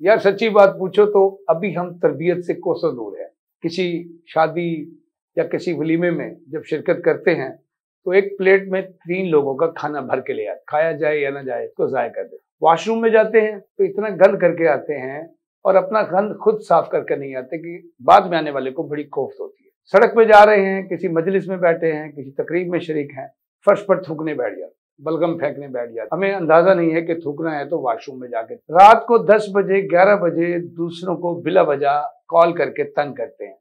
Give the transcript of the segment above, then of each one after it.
यार सच्ची बात पूछो तो अभी हम तरबियत से कोसों दूर हैं। किसी शादी या किसी वलीमे में जब शिरकत करते हैं तो एक प्लेट में 3 लोगों का खाना भर के ले आते, खाया जाए या ना जाए तो ज़ाया कर दे। वॉशरूम में जाते हैं तो इतना गंद करके आते हैं और अपना गंद खुद साफ करके नहीं आते कि बाद में आने वाले को बड़ी कोफ्त होती है। सड़क पे जा रहे हैं, किसी मजलिस में बैठे हैं, किसी तकरीब में शरीक हैं, फर्श पर थूकने बैठ जाते, बलगम फेंकने बैठ जाते। हमें अंदाजा नहीं है कि थूकना है तो वॉशरूम में जाके रात को 10 बजे 11 बजे दूसरों को बिला वजह कॉल करके तंग करते हैं,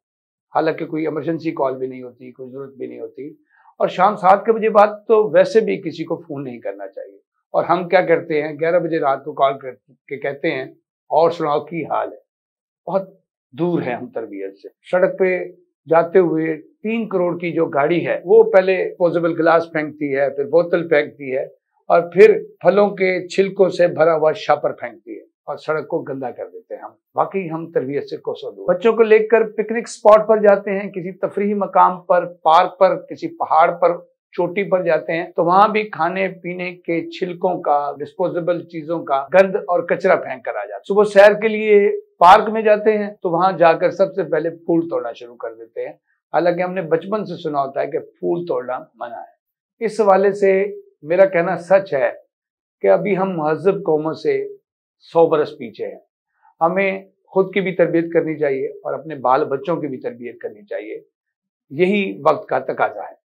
हालांकि कोई इमरजेंसी कॉल भी नहीं होती, कोई जरूरत भी नहीं होती। और शाम 7 बजे बाद तो वैसे भी किसी को फोन नहीं करना चाहिए। और हम क्या करते हैं, 11 बजे रात को कॉल करके कहते हैं और सुनाओ की हाल है। बहुत दूर है हम तरबियत से। सड़क पे जाते हुए 3 करोड़ की जो गाड़ी है वो पहले पोजेबल गिलास फेंकती है, फिर बोतल फेंकती है और फिर फलों के छिलकों से भरा हुआ शापर फेंकती है और सड़क को गंदा कर देते हैं हम। वाकई हम तरबियत से कोसों दूर। बच्चों को लेकर पिकनिक स्पॉट पर जाते हैं, किसी तफरीही मकाम पर, पार्क पर, किसी पहाड़ पर, चोटी पर जाते हैं तो वहां भी खाने पीने के छिलकों का, डिस्पोजेबल चीजों का गंद और कचरा फेंक कर आ जाते हैं। सुबह सैर के लिए पार्क में जाते हैं तो वहां जाकर सबसे पहले फूल तोड़ना शुरू कर देते हैं, हालांकि हमने बचपन से सुना होता है कि फूल तोड़ना मना है। इस हवाले से मेरा कहना सच है कि अभी हम महज़ब कौमों से 100 बरस पीछे हैं। हमें खुद की भी तरबियत करनी चाहिए और अपने बाल बच्चों की भी तरबियत करनी चाहिए। यही वक्त का तकाजा है।